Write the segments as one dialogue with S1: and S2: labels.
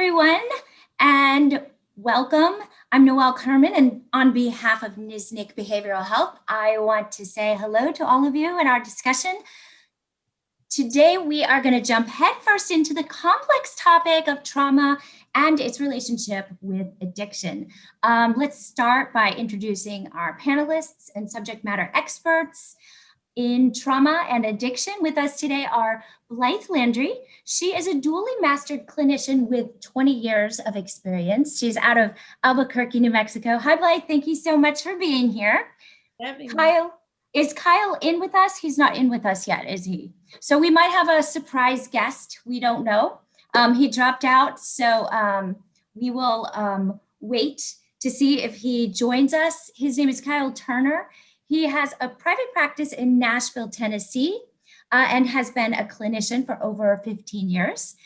S1: everyone, and welcome. I'm Noelle Carmen, and on behalf of Niznik Behavioral Health, I want to say hello to all of you in our discussion. Today, we are going to jump headfirst into the complex topic of trauma and its relationship with addiction. Let's start by introducing our panelists and subject matter experts in trauma and addiction. With us today are Blythe Landry. She is a dually mastered clinician with 20 years of experience. She's out of Albuquerque, New Mexico. Hi, Blythe. Thank you so much for being here. Is Kyle in with us? He's not in with us yet, is he? So we might have a surprise guest. We don't know. He dropped out, so we will wait to see if he joins us. His name is Kyle Turner. He has a private practice in Nashville, Tennessee, and has been a clinician for over 15 years.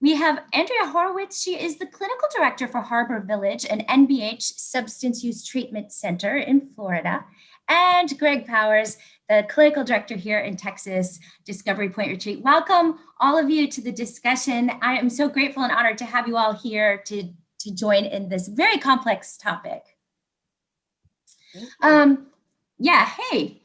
S1: We have Andrea Horwitz. She is the clinical director for Harbor Village, an NBH substance use treatment center in Florida. And Greg Powers, the clinical director here in Texas, Discovery Point Retreat. Welcome all of you to the discussion. I am so grateful and honored to have you all here to join in this very complex topic. Yeah, hey.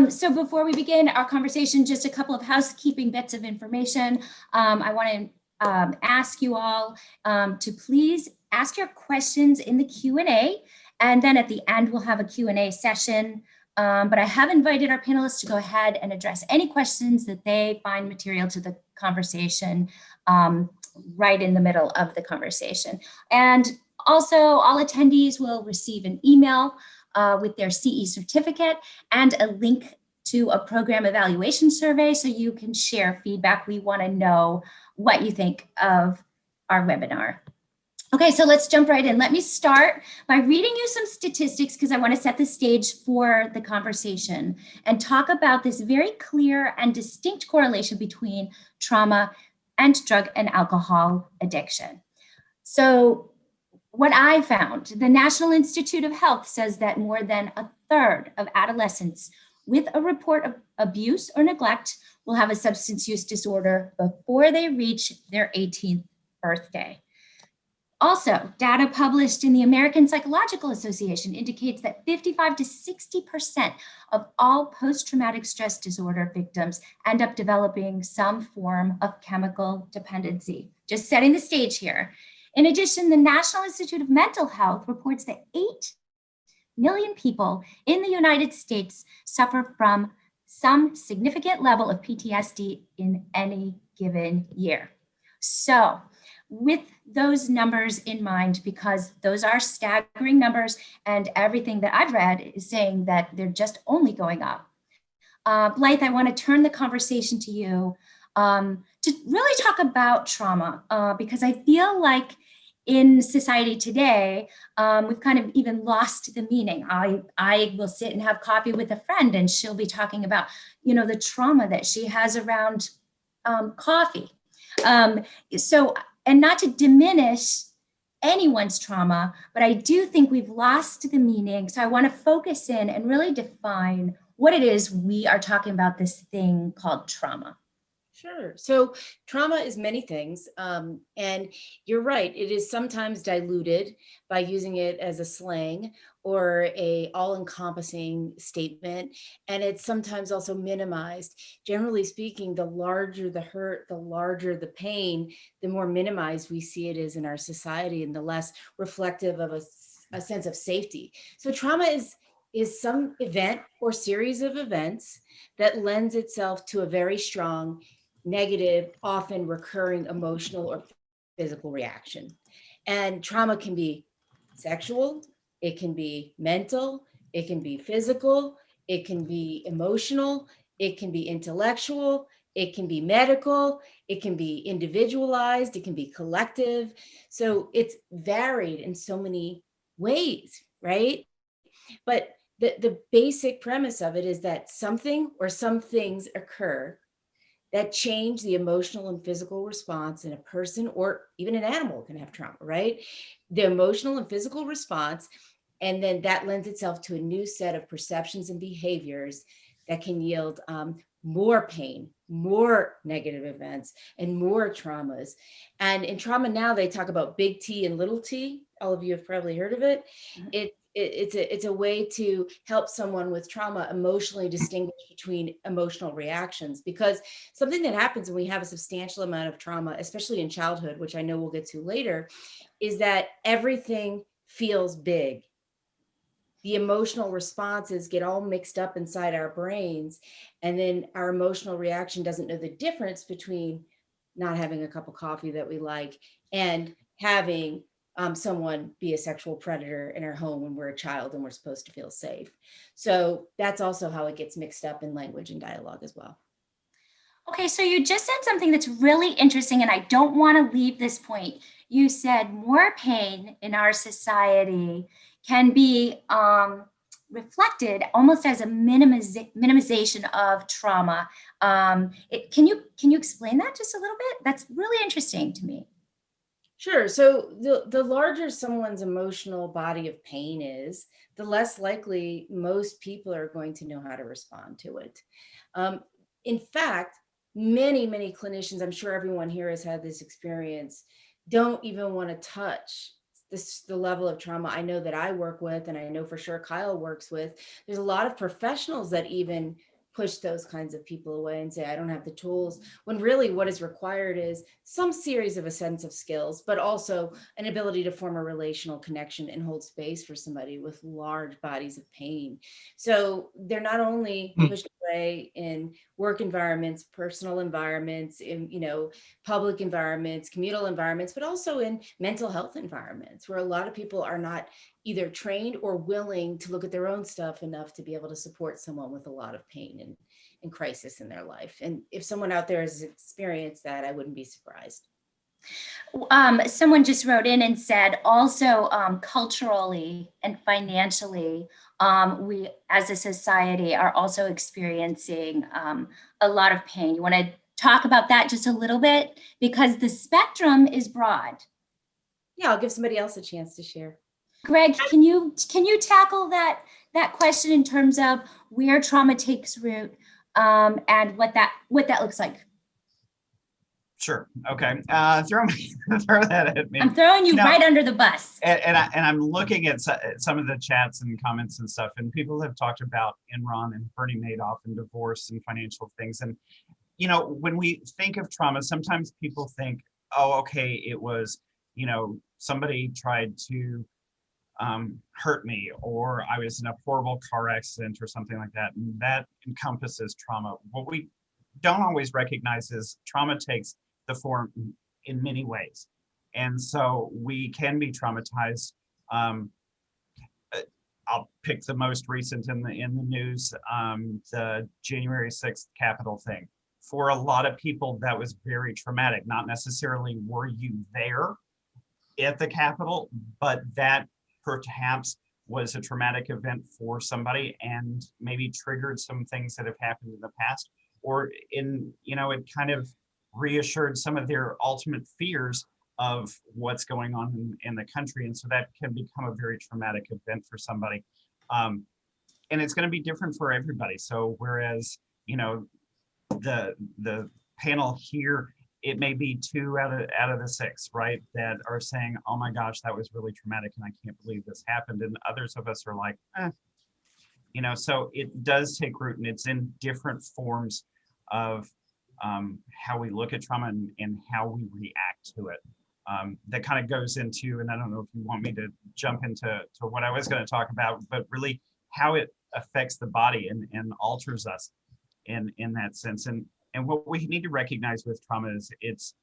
S1: So before we begin our conversation, just a couple of housekeeping bits of information. I want to ask you all to please ask your questions in the Q&A, and then at the end we'll have a Q&A session. But I have invited our panelists to go ahead and address any questions that they find material to the conversation right in the middle of the conversation. And also all attendees will receive an email with their CE certificate and a link to a program evaluation survey so you can share feedback. We want to know what you think of our webinar. Okay, so let's jump right in. Let me start by reading you some statistics because I want to set the stage for the conversation and talk about this very clear and distinct correlation between trauma and drug and alcohol addiction. So what I found, the National Institute of Health says that more than a third of adolescents with a report of abuse or neglect will have a substance use disorder before they reach their 18th birthday. Also, data published in the American Psychological Association indicates that 55 to 60% of all post-traumatic stress disorder victims end up developing some form of chemical dependency. Just setting the stage here. In addition, the National Institute of Mental Health reports that 8 million people in the United States suffer from some significant level of PTSD in any given year. So, with those numbers in mind, because those are staggering numbers and everything that I've read is saying that they're just only going up. Blythe, I want to turn the conversation to you to really talk about trauma because I feel like in society today, we've kind of even lost the meaning. I will sit and have coffee with a friend and she'll be talking about, you know, the trauma that she has around coffee. And not to diminish anyone's trauma, but I do think we've lost the meaning. So I want to focus in and really define what it is we are talking about, this thing called trauma.
S2: Sure. So trauma is many things. And you're right, it is sometimes diluted by using it as a slang or a all-encompassing statement. And it's sometimes also minimized. Generally speaking, the larger the hurt, the larger the pain, the more minimized we see it is in our society and the less reflective of a sense of safety. So trauma is some event or series of events that lends itself to a very strong negative, often recurring emotional or physical reaction. And trauma can be sexual, it can be mental, it can be physical, it can be emotional, it can be intellectual, it can be medical, it can be individualized, it can be collective. So it's varied in so many ways, right? But the basic premise of it is that something or some things occur that change the emotional and physical response in a person, or even an animal can have trauma, right? The emotional and physical response, and then that lends itself to a new set of perceptions and behaviors that can yield more pain, more negative events, and more traumas. And in trauma now, they talk about big T and little t. All of you have probably heard of it. It's a way to help someone with trauma emotionally distinguish between emotional reactions, because something that happens when we have a substantial amount of trauma, especially in childhood, which I know we'll get to later, is that everything feels big. The emotional responses get all mixed up inside our brains, and then our emotional reaction doesn't know the difference between not having a cup of coffee that we like and having someone be a sexual predator in our home when we're a child and we're supposed to feel safe. So that's also how it gets mixed up in language and dialogue as well.
S1: Okay, so you just said something that's really interesting, and I don't want to leave this point. You said more pain in our society can be reflected almost as a minimization of trauma. Can you explain that just a little bit? That's really interesting to me.
S2: Sure. So the larger someone's emotional body of pain is, the less likely most people are going to know how to respond to it. In fact, many clinicians, I'm sure everyone here has had this experience, don't even want to touch the level of trauma I know that I work with, and I know for sure Kyle works with. There's a lot of professionals that even push those kinds of people away and say, I don't have the tools, when really what is required is some series of a sense of skills, but also an ability to form a relational connection and hold space for somebody with large bodies of pain. So they're not only pushed away in work environments, personal environments, in, public environments, communal environments, but also in mental health environments where a lot of people are not either trained or willing to look at their own stuff enough to be able to support someone with a lot of pain and crisis in their life. And if someone out there has experienced that, I wouldn't be surprised.
S1: Someone just wrote in and said also culturally and financially, we as a society are also experiencing a lot of pain. You want to talk about that just a little bit? Because the spectrum is broad.
S2: Yeah, I'll give somebody else a chance to share.
S1: Greg, can you tackle that question in terms of where trauma takes root and what that looks like?
S3: Sure. Okay. Throw that at me.
S1: I'm throwing you right under the bus.
S3: And I'm looking at some of the chats and comments and stuff, and people have talked about Enron and Bernie Madoff and divorce and financial things. And, when we think of trauma, sometimes people think, oh, okay, it was, somebody tried to hurt me, or I was in a horrible car accident or something like that. And that encompasses trauma. What we don't always recognize is trauma takes the form in many ways. And so we can be traumatized. I'll pick the most recent in the news, the January 6th Capitol thing. For a lot of people, that was very traumatic. Not necessarily were you there at the Capitol, but that perhaps was a traumatic event for somebody and maybe triggered some things that have happened in the past, or it kind of reassured some of their ultimate fears of what's going on in the country. And so that can become a very traumatic event for somebody. And it's going to be different for everybody. So whereas, the panel here, it may be 2 out of the 6, right, that are saying, oh my gosh, that was really traumatic and I can't believe this happened. And others of us are like, so it does take root, and it's in different forms of how we look at trauma and how we react to it. That kind of goes into, and I don't know if you want me to jump into what I was going to talk about, but really how it affects the body and alters us in that sense. And what we need to recognize with trauma is it's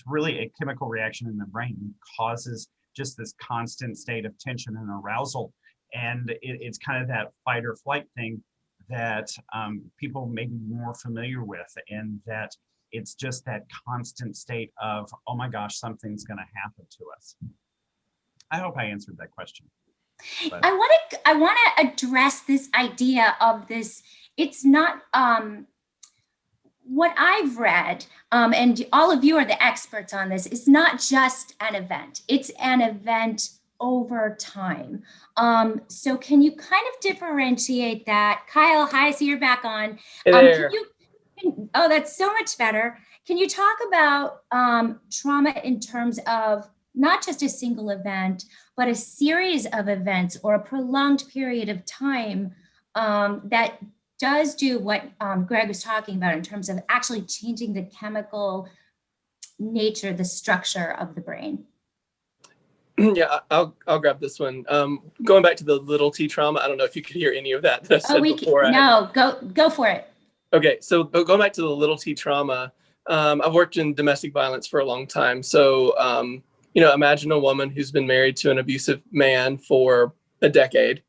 S3: really a chemical reaction in the brain. It causes just this constant state of tension and arousal. And it's kind of that fight or flight thing that people may be more familiar with, and that it's just that constant state of, oh my gosh, something's going to happen to us. I hope I answered that question. But
S1: I want to address this idea of this. It's not what I've read, and all of you are the experts on this. It's not just an event. It's an event over time. So can you kind of differentiate that? Kyle, hi, I see you're back on.
S4: Hey there.
S1: Oh, that's so much better. Can you talk about trauma in terms of not just a single event, but a series of events or a prolonged period of time that does do what Greg was talking about in terms of actually changing the chemical nature, the structure of the brain?
S4: Yeah, I'll grab this one. Going back to the little t trauma, I don't know if you could hear any of that I said before.
S1: No, go for it.
S4: Okay, so going back to the little t trauma, I've worked in domestic violence for a long time. So, imagine a woman who's been married to an abusive man for a decade,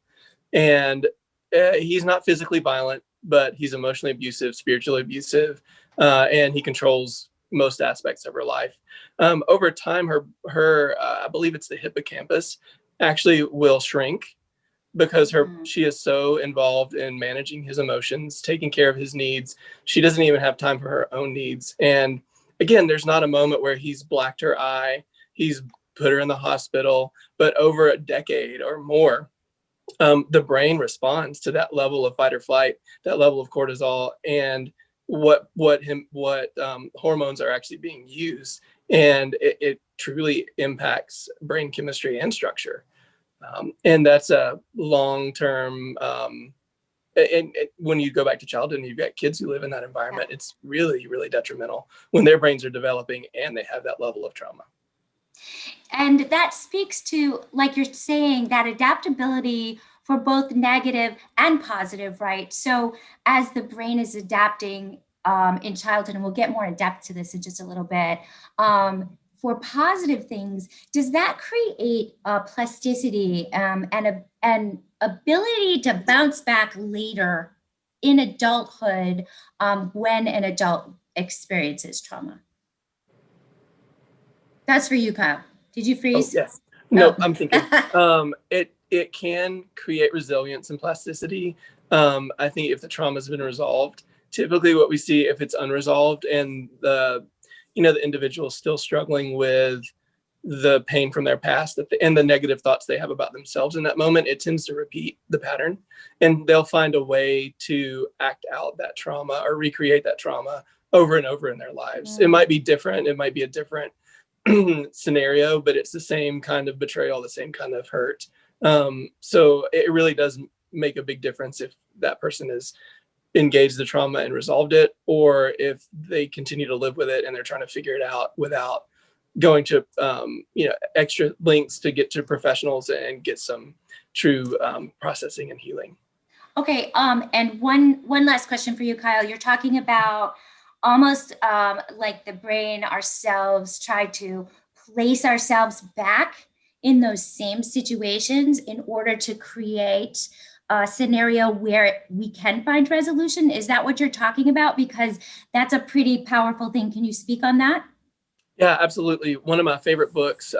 S4: and he's not physically violent, but he's emotionally abusive, spiritually abusive, and he controls most aspects of her life. Over time, her I believe it's the hippocampus, actually will shrink because she is so involved in managing his emotions, taking care of his needs. She doesn't even have time for her own needs. And again, there's not a moment where he's blacked her eye, he's put her in the hospital, but over a decade or more, the brain responds to that level of fight or flight, that level of cortisol, and what hormones are actually being used, and it truly impacts brain chemistry and structure, and that's a long-term. And when you go back to childhood and you've got kids who live in that environment, it's really, really detrimental when their brains are developing and they have that level of trauma.
S1: And that speaks to, like you're saying, that adaptability for both negative and positive, right? So as the brain is adapting in childhood, and we'll get more in depth to this in just a little bit, for positive things, does that create plasticity and an ability to bounce back later in adulthood when an adult experiences trauma? That's for you, Kyle. Did you freeze?
S4: Oh, yes. No, I'm thinking. It can create resilience and plasticity. I think if the trauma has been resolved, typically what we see if it's unresolved and the individual is still struggling with the pain from their past and the negative thoughts they have about themselves in that moment, it tends to repeat the pattern, and they'll find a way to act out that trauma or recreate that trauma over and over in their lives. It might be different. It might be a different scenario, but it's the same kind of betrayal, the same kind of hurt. So it really does make a big difference if that person has engaged the trauma and resolved it, or if they continue to live with it and they're trying to figure it out without going to extra links to get to professionals and get some true processing and healing.
S1: Okay, and one last question for you, Kyle. You're talking about almost like the brain ourselves try to place ourselves back in those same situations in order to create a scenario where we can find resolution. Is that what you're talking about? Because that's a pretty powerful thing. Can you speak on that?
S4: Yeah, absolutely. One of my favorite books,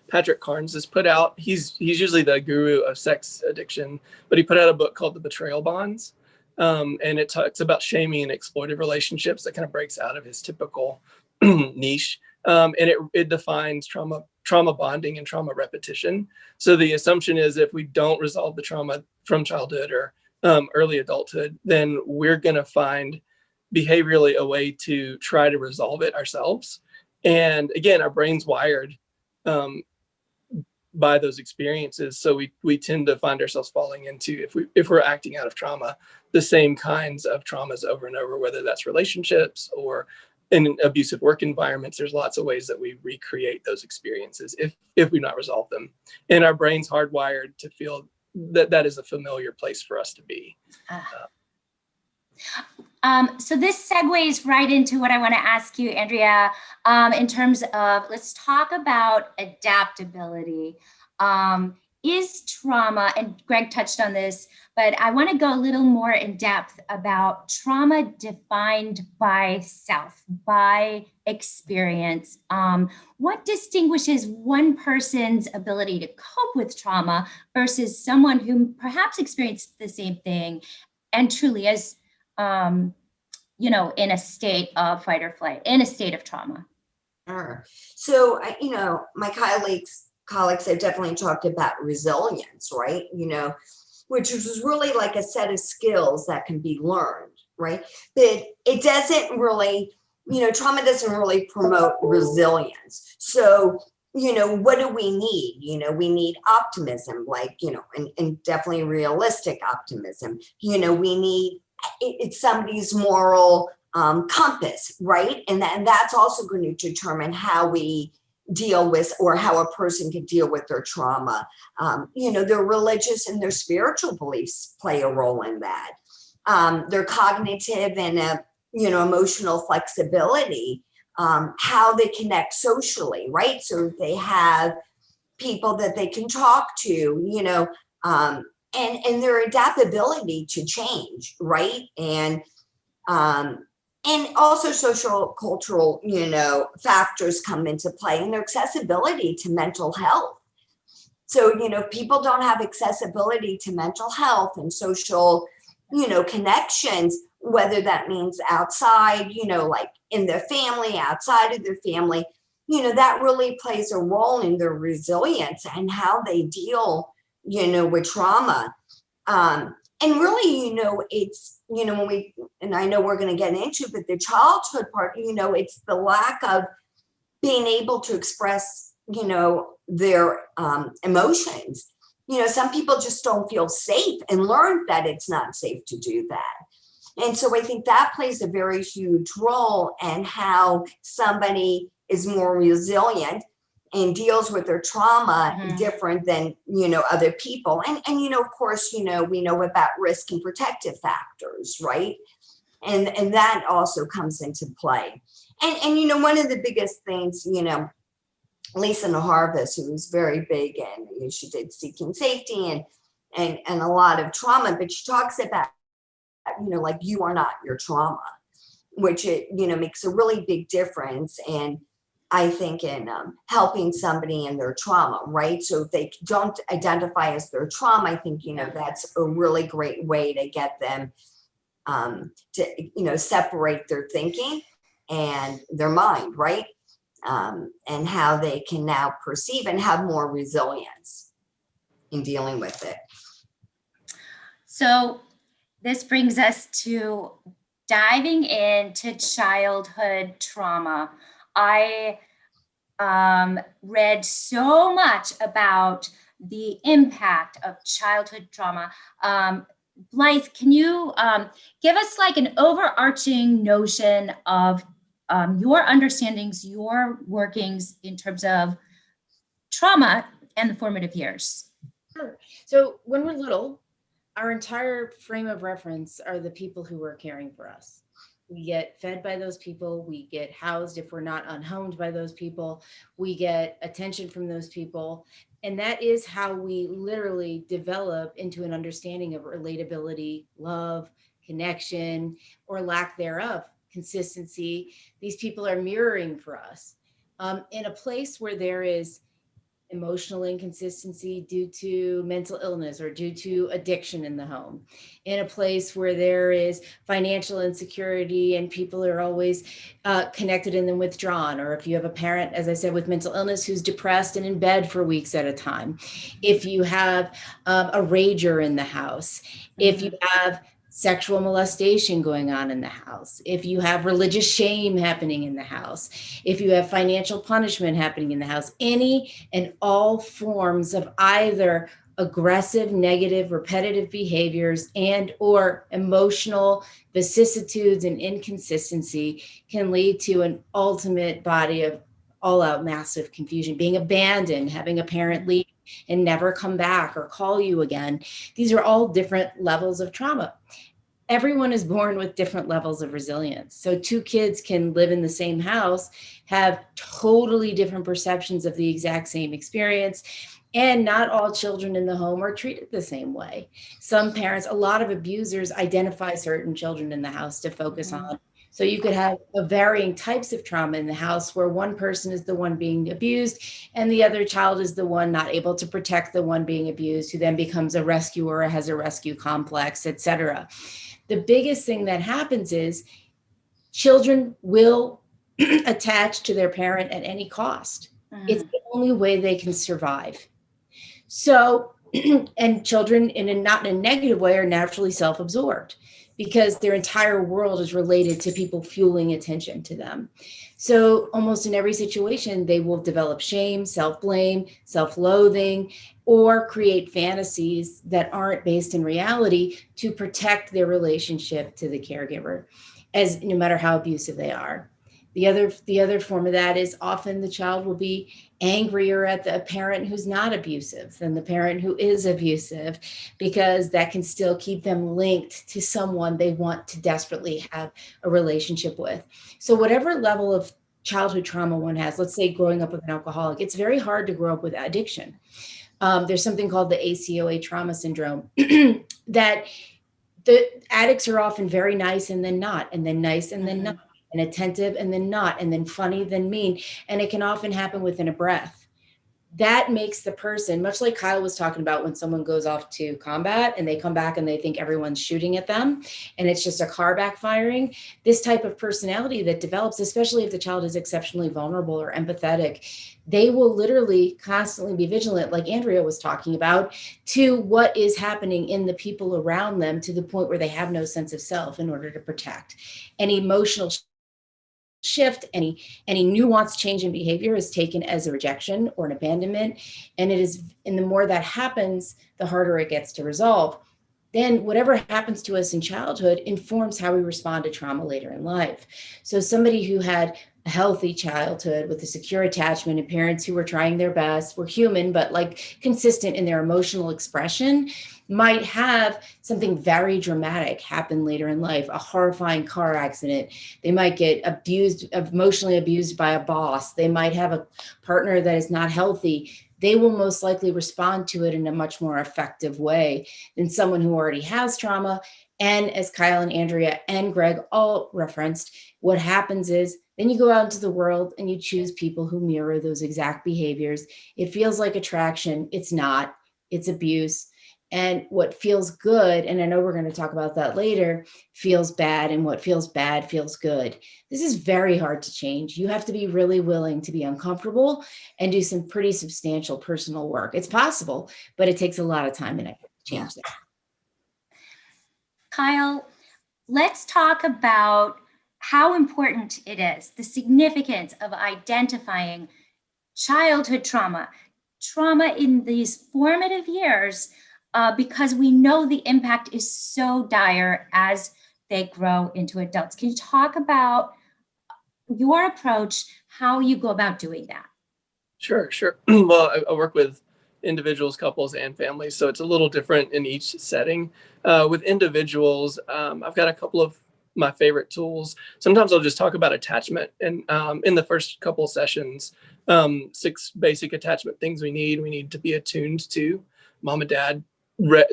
S4: Patrick Carnes has put out, he's usually the guru of sex addiction, but he put out a book called The Betrayal Bonds. And it talks about shaming and exploitive relationships that kind of breaks out of his typical niche. And it defines trauma bonding and trauma repetition. So the assumption is if we don't resolve the trauma from childhood or early adulthood, then we're going to find behaviorally a way to try to resolve it ourselves. And again, our brain's wired by those experiences. So we tend to find ourselves falling into, if we're acting out of trauma, the same kinds of traumas over and over, whether that's relationships or in abusive work environments. There's lots of ways that we recreate those experiences if we not resolve them. And our brain's hardwired to feel that is a familiar place for us to be.
S1: So this segues right into what I want to ask you, Andrea, in terms of, let's talk about adaptability. Is trauma, and Greg touched on this, but I want to go a little more in depth about trauma defined by self, by experience. What distinguishes one person's ability to cope with trauma versus someone who perhaps experienced the same thing and truly is in a state of fight or flight, in a state of trauma?
S5: Sure. So, my colleagues have definitely talked about resilience, right? Which is really like a set of skills that can be learned, right? But it doesn't really, trauma doesn't really promote resilience. So, what do we need? We need optimism, like, and definitely realistic optimism. We need, it's somebody's moral compass, right? And that's also going to determine how we deal with, or how a person can deal with their trauma. Their religious and their spiritual beliefs play a role in that. Their cognitive and emotional flexibility, how they connect socially, right? So they have people that they can talk to, and their adaptability to change, right? And also social cultural, factors come into play, and their accessibility to mental health. So, people don't have accessibility to mental health and social, connections, whether that means outside, like in their family, outside of their family, that really plays a role in their resilience and how they deal, with trauma. And really, it's, when and I know we're going to get into, but the childhood part, it's the lack of being able to express, their emotions. Some people just don't feel safe and learn that it's not safe to do that. And so I think that plays a very huge role in how somebody is more resilient and deals with their trauma different than, other people. And of course, we know about risk and protective factors, right? And that also comes into play. And one of the biggest things, Lisa Harvest, who was very big, and she did Seeking Safety and a lot of trauma, but she talks about, like, you are not your trauma, which it, makes a really big difference. And I think in helping somebody in their trauma, right? So if they don't identify as their trauma, I think, that's a really great way to get them to, separate their thinking and their mind, right? And how they can now perceive and have more resilience in dealing with it.
S1: So this brings us to diving into childhood trauma. I read so much about the impact of childhood trauma. Blythe, can you give us like an overarching notion of your understandings, your workings in terms of trauma and the formative years?
S2: Sure. So when we're little, our entire frame of reference are the people who are caring for us. We get fed by those people. We get housed if we're not unhomed by those people. We get attention from those people. And that is how we literally develop into an understanding of relatability, love, connection, or lack thereof, consistency. These people are mirroring for us. In a place where there is emotional inconsistency due to mental illness or due to addiction in the home, in a place where there is financial insecurity and people are always connected and then withdrawn, or if you have a parent, as I said, with mental illness who's depressed and in bed for weeks at a time, if you have a rager in the house, if you have sexual molestation going on in the house, if you have religious shame happening in the house, if you have financial punishment happening in the house, any and all forms of either aggressive, negative, repetitive behaviors and or emotional vicissitudes and inconsistency can lead to an ultimate body of all-out massive confusion, being abandoned, having a parent leave and never come back or call you again. These are all different levels of trauma. Everyone is born with different levels of resilience. So two kids can live in the same house, have totally different perceptions of the exact same experience, and not all children in the home are treated the same way. Some parents, a lot of abusers identify certain children in the house to focus on. So you could have varying types of trauma in the house where one person is the one being abused and the other child is the one not able to protect the one being abused, who then becomes a rescuer, has a rescue complex, etc. The biggest thing that happens is children will attach to their parent at any cost. It's the only way they can survive. So, and children, not in a negative way, are naturally self-absorbed because their entire world is related to people fueling attention to them. So almost in every situation, they will develop shame, self-blame, self-loathing, or create fantasies that aren't based in reality to protect their relationship to the caregiver, as no matter how abusive they are. The other form of that is often the child will be angrier at the parent who's not abusive than the parent who is abusive, because that can still keep them linked to someone they want to desperately have a relationship with. So whatever level of childhood trauma one has, let's say growing up with an alcoholic, it's very hard to grow up with addiction. There's something called the ACOA trauma syndrome that the addicts are often very nice and then not, and then nice and then not, and attentive and then not, and then funny, then mean. And it can often happen within a breath. That makes the person, much like Kyle was talking about when someone goes off to combat and they come back and they think everyone's shooting at them and it's just a car backfiring. This type of personality that develops, especially if the child is exceptionally vulnerable or empathetic, they will literally constantly be vigilant, like Andrea was talking about, to what is happening in the people around them, to the point where they have no sense of self in order to protect. Any emotional shift, any nuanced change in behavior is taken as a rejection or an abandonment. And the more that happens, the harder it gets to resolve. Then whatever happens to us in childhood informs how we respond to trauma later in life. So somebody who had a healthy childhood with a secure attachment and parents who were trying their best, were human, but like consistent in their emotional expression, might have something very dramatic happen later in life, a horrifying car accident. They might get emotionally abused by a boss. They might have a partner that is not healthy. They will most likely respond to it in a much more effective way than someone who already has trauma. And as Kyle and Andrea and Greg all referenced, what happens is then you go out into the world and you choose people who mirror those exact behaviors. It feels like attraction. It's not. It's abuse. And what feels good, and I know we're going to talk about that later, feels bad, and what feels bad feels good. This is very hard to change. You have to be really willing to be uncomfortable and do some pretty substantial personal work. It's possible, but it takes a lot of time and effort to change that.
S1: Kyle, let's talk about how important it is, the significance of identifying childhood trauma in these formative years, because we know the impact is so dire as they grow into adults. Can you talk about your approach, how you go about doing that?
S4: Sure. Well, I work with individuals, couples, and families, so it's a little different in each setting. With individuals, I've got a couple of my favorite tools. Sometimes I'll just talk about attachment, and in the first couple sessions, 6 basic attachment things we need to be attuned to. Mom and dad,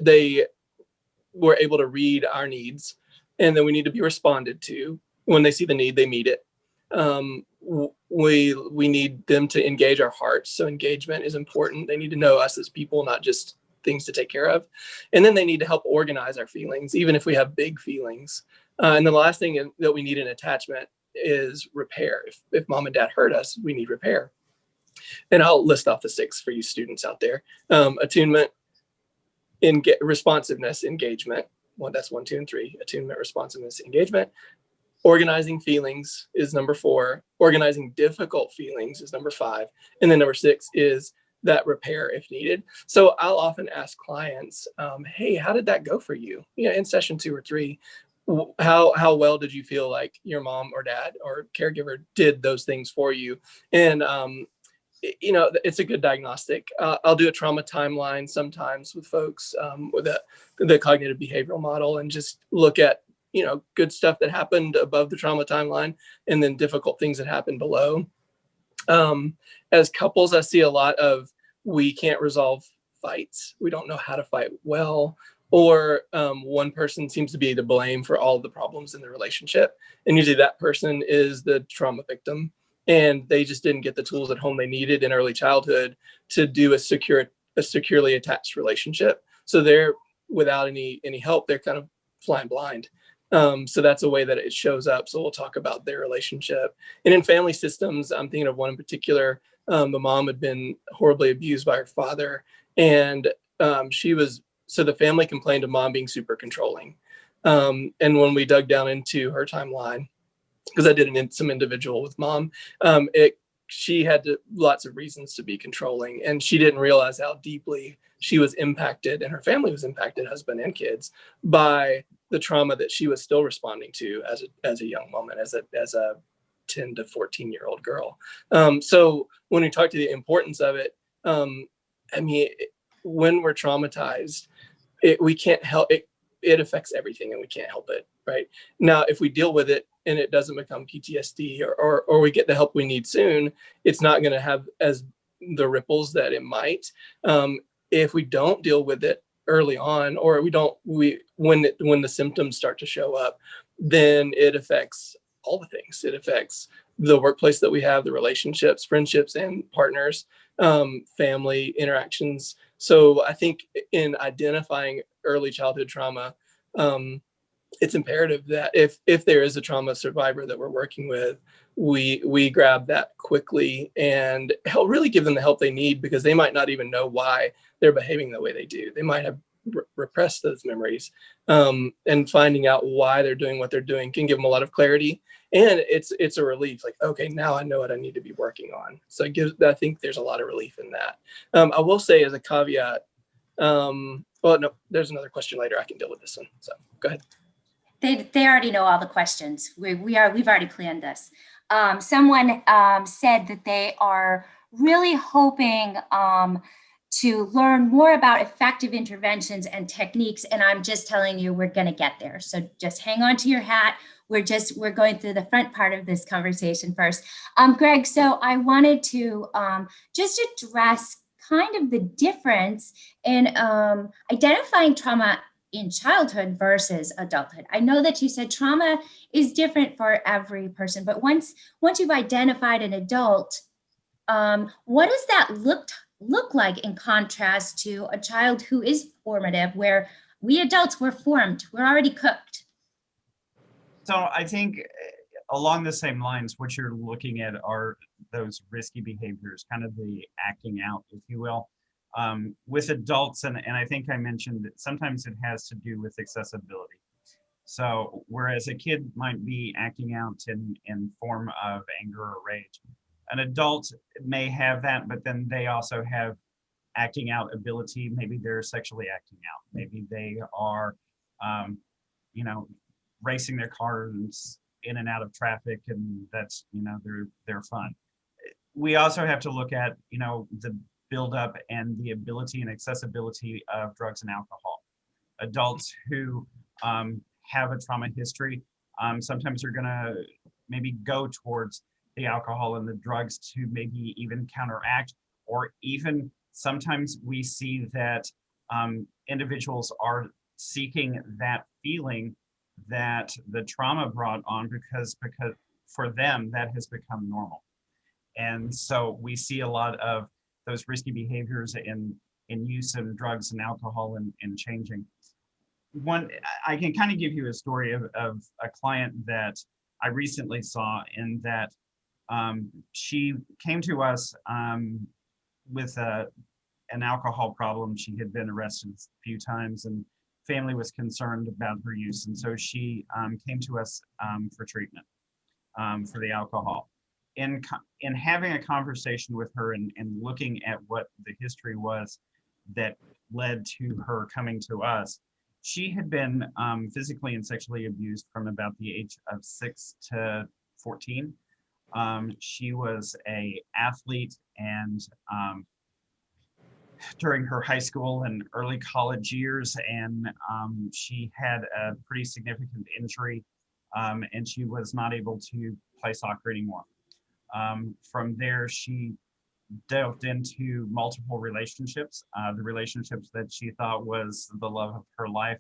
S4: they were able to read our needs, and then we need to be responded to. When they see the need, they meet it. We need them to engage our hearts. So engagement is important. They need to know us as people, not just things to take care of. And then they need to help organize our feelings, even if we have big feelings. And then the last thing that we need in attachment is repair. If mom and dad hurt us, we need repair. And I'll list off the 6 for you students out there. Attunement, responsiveness, engagement. Well, that's 1, 2, and 3. Attunement, responsiveness, engagement. Organizing feelings is number 4. Organizing difficult feelings is number 5. And then number 6 is that repair if needed. So I'll often ask clients, hey, how did that go for you? In session 2 or 3, how well did you feel like your mom or dad or caregiver did those things for you? And, it's a good diagnostic. I'll do a trauma timeline sometimes with folks with the cognitive behavioral model, and just look at good stuff that happened above the trauma timeline and then difficult things that happened below. As couples, I see a lot of, we can't resolve fights. We don't know how to fight well, or one person seems to be to blame for all of the problems in the relationship. And usually that person is the trauma victim, and they just didn't get the tools at home they needed in early childhood to do a securely attached relationship. So they're, without any help, they're kind of flying blind. So that's a way that it shows up. So we'll talk about their relationship. And in family systems, I'm thinking of one in particular. The mom had been horribly abused by her father, and so the family complained of mom being super controlling. And when we dug down into her timeline, because I did some individual with mom, she had lots of reasons to be controlling, and she didn't realize how deeply she was impacted, and her family was impacted, husband and kids, by the trauma that she was still responding to as a young woman, as a 10 to 14-year-old girl. So when we talk to the importance of it, I mean, when we're traumatized, we can't help it. It affects everything, and we can't help it. Right now, if we deal with it and it doesn't become PTSD, or we get the help we need soon, it's not going to have as the ripples that it might. If we don't deal with it early on, or when the symptoms start to show up, then it affects all the things. It affects the workplace that we have, the relationships, friendships, and partners, family interactions. So I think in identifying early childhood trauma, it's imperative that if there is a trauma survivor that we're working with, we grab that quickly and really give them the help they need, because they might not even know why they're behaving the way they do. They might have repressed those memories, and finding out why they're doing what they're doing can give them a lot of clarity, and it's a relief. Like, okay, now I know what I need to be working on. So I think there's a lot of relief in that. I will say as a caveat, well, no, there's another question later. I can deal with this one. So go ahead.
S1: They already know all the questions. We've already planned this. Someone said that they are really hoping to learn more about effective interventions and techniques. And I'm just telling you, we're going to get there. So just hang on to your hat. We're going through the front part of this conversation first. Greg, so I wanted to just address kind of the difference in identifying trauma in childhood versus adulthood. I know that you said trauma is different for every person, but once you've identified an adult, what does that look like in contrast to a child who is formative, where we adults were formed, we're already cooked?
S3: So I think along the same lines, what you're looking at are those risky behaviors, kind of the acting out, if you will. With adults, and I think I mentioned that sometimes it has to do with accessibility. So whereas a kid might be acting out in form of anger or rage, an adult may have that, but then they also have acting out ability. Maybe they're sexually acting out. Maybe they are, racing their cars in and out of traffic, and that's, they're fun. We also have to look at, the buildup and the ability and accessibility of drugs and alcohol. Adults who have a trauma history, sometimes are gonna maybe go towards the alcohol and the drugs to maybe even counteract, or even sometimes we see that individuals are seeking that feeling that the trauma brought on, because for them that has become normal. And so we see a lot of those risky behaviors in use of drugs and alcohol and changing. I can kind of give you a story of a client that I recently saw, in that she came to us with an alcohol problem. She had been arrested a few times, and family was concerned about her use. And so she came to us for treatment for the alcohol. In having a conversation with her and looking at what the history was that led to her coming to us, she had been physically and sexually abused from about the age of 6 to 14. She was an athlete, and during her high school and early college years, and she had a pretty significant injury, and she was not able to play soccer anymore. From there, she delved into multiple relationships, the relationships that she thought was the love of her life.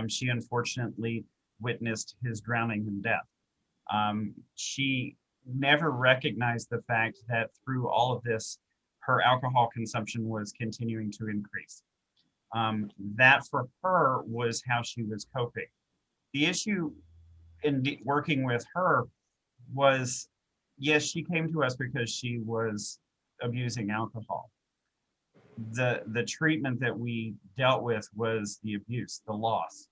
S3: She unfortunately witnessed his drowning and death. She never recognized the fact that through all of this, her alcohol consumption was continuing to increase. That for her was how she was coping. The issue in working with her was, yes, she came to us because she was abusing alcohol. The treatment that we dealt with was the abuse, the loss.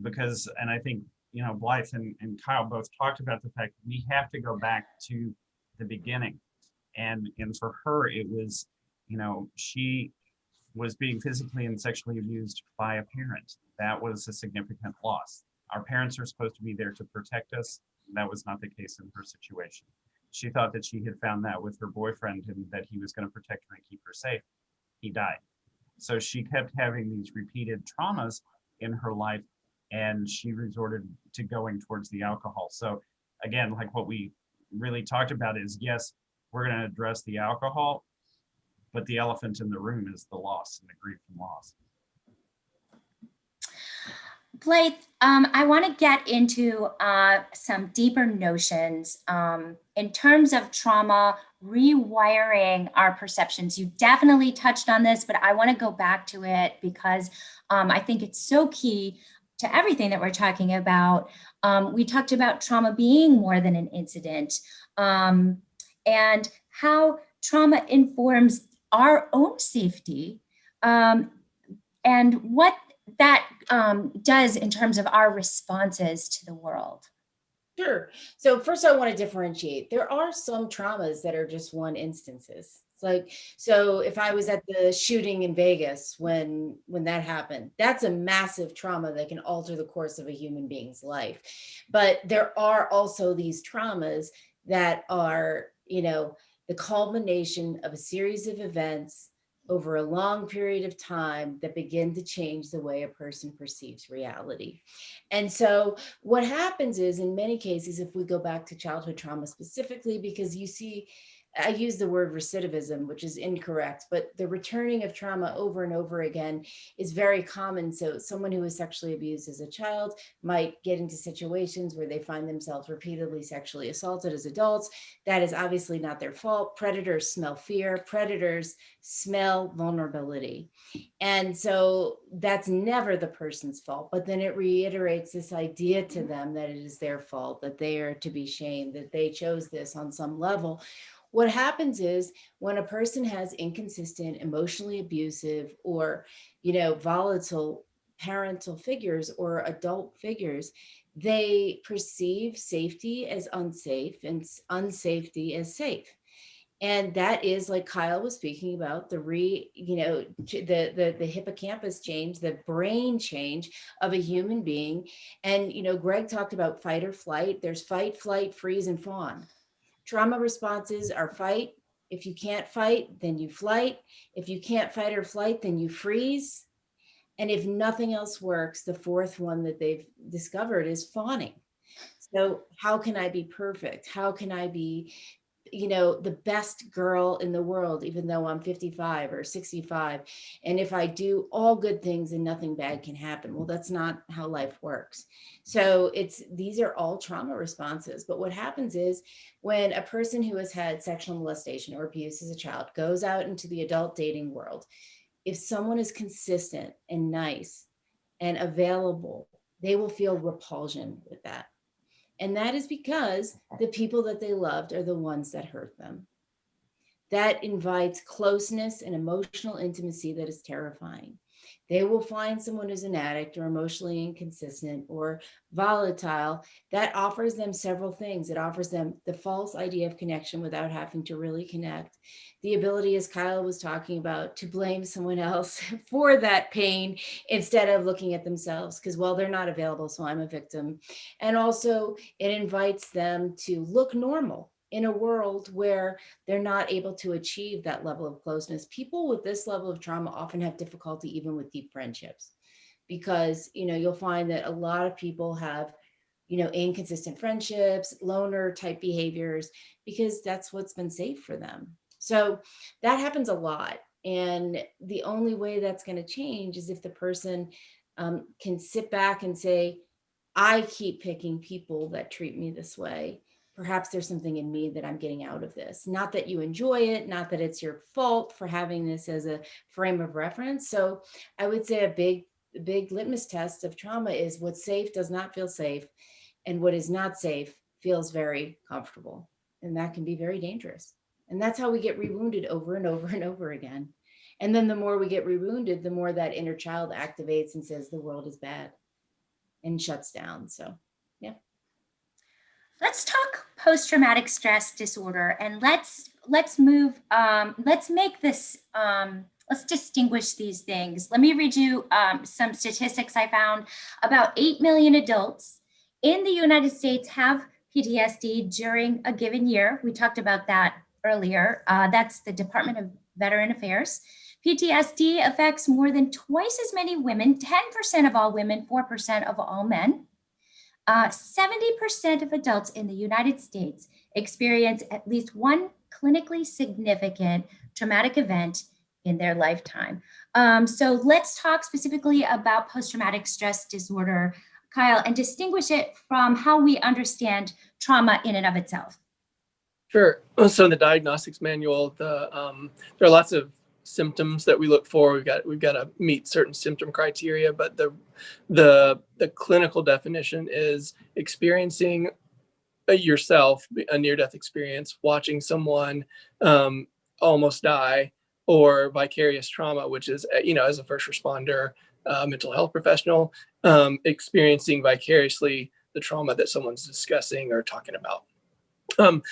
S3: Because, and I think, you know, Blythe and Kyle both talked about the fact that we have to go back to the beginning. And for her, it was, you know, she was being physically and sexually abused by a parent. That was a significant loss. Our parents are supposed to be there to protect us. That was not the case in her situation. She thought that she had found that with her boyfriend and that he was going to protect her and keep her safe. He died. So she kept having these repeated traumas in her life, and she resorted to going towards the alcohol. So again, like what we really talked about is, yes, we're going to address the alcohol, but the elephant in the room is the loss and the grief and loss.
S1: Blythe, I want to get into some deeper notions in terms of trauma, rewiring our perceptions. You definitely touched on this, but I want to go back to it because I think it's so key to everything that we're talking about. We talked about trauma being more than an incident, and how trauma informs our own safety, and what that does in terms of our responses to the world.
S2: Sure. So first I want to differentiate. There are some traumas that are just one instances. It's like, so if I was at the shooting in Vegas when that happened, that's a massive trauma that can alter the course of a human being's life. But there are also these traumas that are, you know, the culmination of a series of events over a long period of time that begin to change the way a person perceives reality. And so what happens is, in many cases, if we go back to childhood trauma specifically, because you see, I use the word recidivism, which is incorrect, but the returning of trauma over and over again is very common. So someone who was sexually abused as a child might get into situations where they find themselves repeatedly sexually assaulted as adults. That is obviously not their fault. Predators smell fear. Predators smell vulnerability. And so that's never the person's fault, but then it reiterates this idea to them that it is their fault, that they are to be shamed, that they chose this on some level. What happens is when a person has inconsistent, emotionally abusive, or, you know, volatile parental figures or adult figures, they perceive safety as unsafe and unsafety as safe. And that is, like Kyle was speaking about, the hippocampus change, the brain change of a human being. And, you know, Greg talked about fight or flight. There's fight, flight, freeze, and fawn. Trauma responses are fight. If you can't fight, then you flight. If you can't fight or flight, then you freeze. And if nothing else works, the fourth one that they've discovered is fawning. So how can I be perfect? How can I be, you know, the best girl in the world, even though I'm 55 or 65? And if I do all good things and nothing bad can happen, well, that's not how life works. So these are all trauma responses. But what happens is when a person who has had sexual molestation or abuse as a child goes out into the adult dating world, if someone is consistent and nice and available, they will feel repulsion with that. And that is because the people that they loved are the ones that hurt them. That invites closeness and emotional intimacy that is terrifying. They will find someone who's an addict or emotionally inconsistent or volatile that offers them several things. It offers them the false idea of connection without having to really connect. The ability, as Kyle was talking about, to blame someone else for that pain instead of looking at themselves, because, well, they're not available, so I'm a victim. And also it invites them to look normal in a world where they're not able to achieve that level of closeness. People with this level of trauma often have difficulty even with deep friendships, because, you know, you'll find that a lot of people have, you know, inconsistent friendships, loner type behaviors, because that's what's been safe for them. So that happens a lot. And the only way that's going to change is if the person can sit back and say, I keep picking people that treat me this way. Perhaps there's something in me that I'm getting out of this. Not that you enjoy it, not that it's your fault for having this as a frame of reference. So I would say a big litmus test of trauma is what's safe does not feel safe, and what is not safe feels very comfortable. And that can be very dangerous. And that's how we get rewounded over and over and over again. And then the more we get rewounded, the more that inner child activates and says the world is bad and shuts down. So, yeah.
S1: Let's talk post-traumatic stress disorder, and let's make this let's distinguish these things. Let me read you some statistics I found. About 8 million adults in the United States have PTSD during a given year. We talked about that earlier. That's the Department of Veteran Affairs. PTSD affects more than twice as many women, 10% of all women, 4% of all men. 70% of adults in the United States experience at least one clinically significant traumatic event in their lifetime. So let's talk specifically about post-traumatic stress disorder, Kyle, and distinguish it from how we understand trauma in and of itself.
S4: Sure. So in the diagnostics manual, there are lots of symptoms that we look for. We've got to meet certain symptom criteria, but the clinical definition is experiencing yourself a near-death experience, watching someone almost die, or vicarious trauma, which is, as a first responder, mental health professional, experiencing vicariously the trauma that someone's discussing or talking about.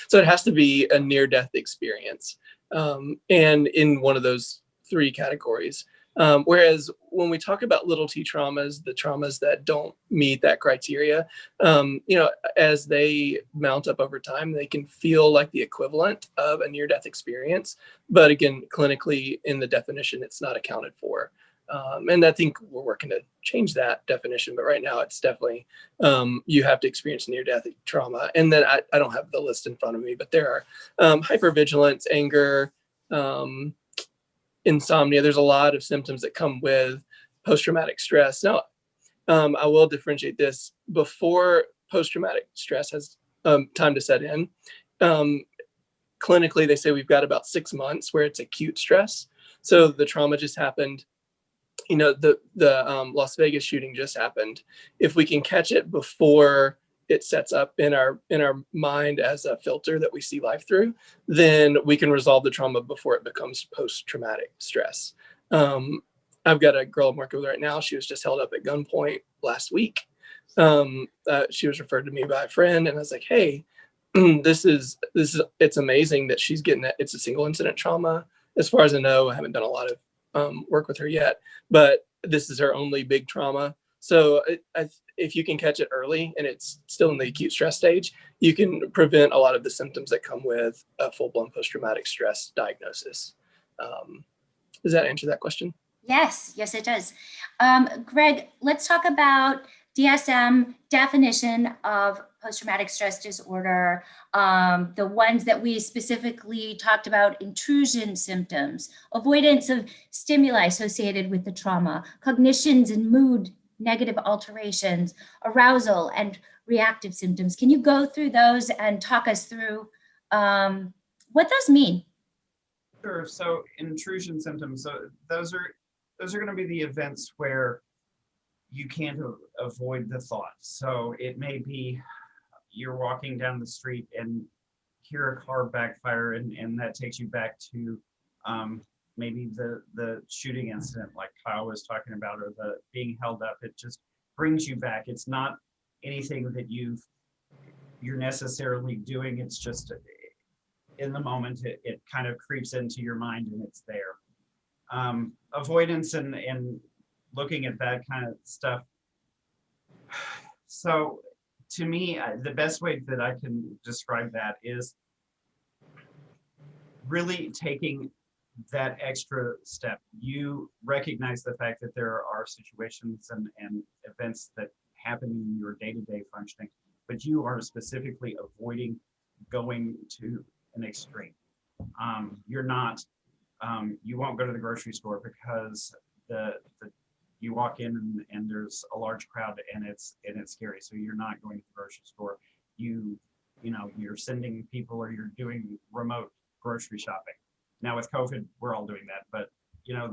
S4: So it has to be a near-death experience, and in one of those three categories. Whereas when we talk about little t traumas, the traumas that don't meet that criteria, as they mount up over time, they can feel like the equivalent of a near-death experience. But again, clinically in the definition, it's not accounted for. And I think we're working to change that definition, but right now it's definitely, you have to experience near-death trauma. And then I don't have the list in front of me, but there are hypervigilance, anger, insomnia. There's a lot of symptoms that come with post-traumatic stress. Now, I will differentiate this before post-traumatic stress has time to set in. Clinically, they say we've got about 6 months where it's acute stress. So the trauma just happened. The Las Vegas shooting just happened. If we can catch it before it sets up in our mind as a filter that we see life through, then we can resolve the trauma before it becomes post-traumatic stress. I've got a girl I'm working with right now. She was just held up at gunpoint last week. She was referred to me by a friend, and I was like, "Hey, it's amazing that she's getting it. It's a single incident trauma. As far as I know, I haven't done a lot of work with her yet, but this is her only big trauma. So if you can catch it early and it's still in the acute stress stage, you can prevent a lot of the symptoms that come with a full-blown post-traumatic stress diagnosis." Does that answer that question?
S1: Yes, it does. Greg, let's talk about DSM definition of post-traumatic stress disorder, the ones that we specifically talked about: intrusion symptoms, avoidance of stimuli associated with the trauma, cognitions and mood negative alterations, arousal, and reactive symptoms. Can you go through those and talk us through what those mean?
S3: Sure. So intrusion symptoms, so those are going to be the events where you can't avoid the thoughts. So it may be you're walking down the street and hear a car backfire, and that takes you back to maybe the shooting incident like Kyle was talking about, or the being held up. It just brings you back. It's not anything that you're necessarily doing. It's just in the moment, it kind of creeps into your mind and it's there. Avoidance and looking at that kind of stuff. So to me, the best way that I can describe that is really taking that extra step. You recognize the fact that there are situations and events that happen in your day-to-day functioning, but you are specifically avoiding going to an extreme. You're not, you won't go to the grocery store because you walk in and there's a large crowd and it's scary. So you're not going to the grocery store. You're sending people, or you're doing remote grocery shopping. Now with COVID, we're all doing that, but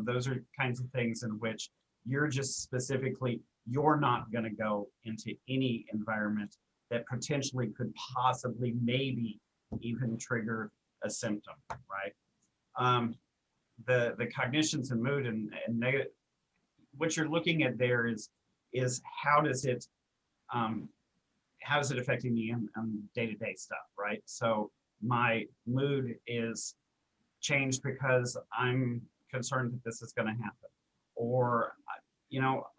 S3: those are kinds of things in which you're just specifically, you're not going to go into any environment that potentially could possibly maybe even trigger a symptom, right? The cognitions and mood and negative, what you're looking at there is how does it affecting me on day-to-day stuff, right? So my mood is changed because I'm concerned that this is going to happen. Or,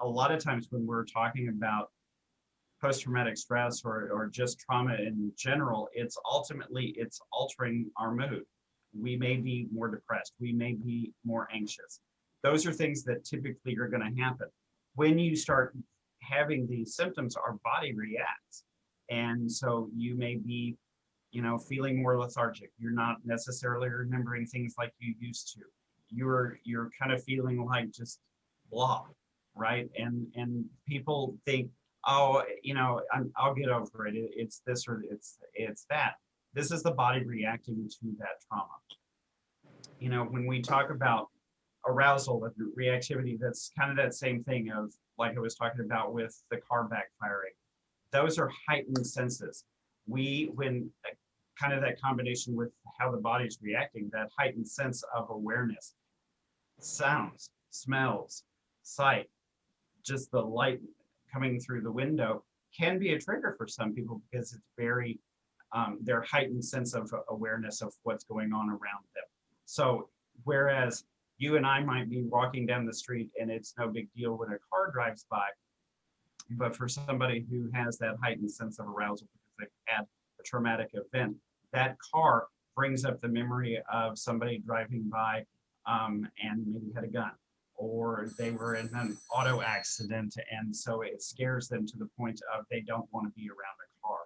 S3: a lot of times when we're talking about post-traumatic stress or just trauma in general, it's altering our mood. We may be more depressed. We may be more anxious. Those are things that typically are going to happen. When you start having these symptoms, our body reacts. And so you may be, feeling more lethargic. You're not necessarily remembering things like you used to. You're kind of feeling like just blah, right? And people think, oh, I'll get over it. It's this or it's that. This is the body reacting to that trauma. When we talk about arousal and reactivity, that's kind of that same thing of, like I was talking about with the car backfiring. Those are heightened senses. When kind of that combination with how the body's reacting, that heightened sense of awareness, sounds, smells, sight, just the light coming through the window can be a trigger for some people because it's very, their heightened sense of awareness of what's going on around them. So whereas you and I might be walking down the street and it's no big deal when a car drives by, but for somebody who has that heightened sense of arousal because they've had a traumatic event, that car brings up the memory of somebody driving by and maybe had a gun, or they were in an auto accident, and so it scares them to the point of they don't want to be around a car.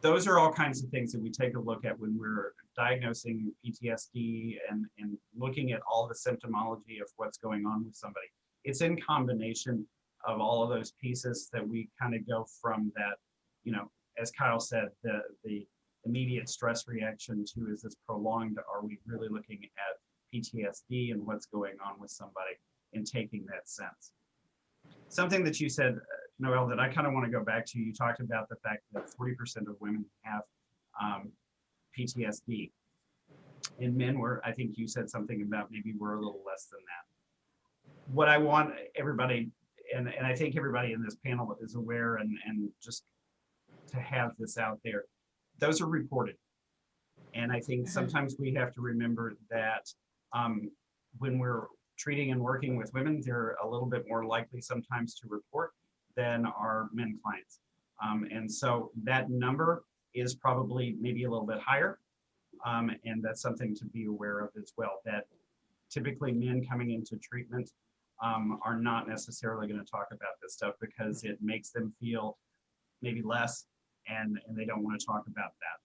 S3: Those are all kinds of things that we take a look at when we're diagnosing PTSD and looking at all the symptomology of what's going on with somebody. It's in combination of all of those pieces that we kind of go from that, as Kyle said, the immediate stress reaction to, is this prolonged? Are we really looking at PTSD and what's going on with somebody and taking that sense? Something that you said, Noelle, that I kind of want to go back to, you talked about the fact that 40% of women have PTSD. And men were, I think you said something about maybe we're a little less than that. What I want everybody, and I think everybody in this panel is aware, and just to have this out there, those are reported. And I think sometimes we have to remember that when we're treating and working with women, they're a little bit more likely sometimes to report than our men clients. And so that number is probably maybe a little bit higher. And that's something to be aware of as well, that typically men coming into treatment are not necessarily going to talk about this stuff because it makes them feel maybe less, and they don't want to talk about that.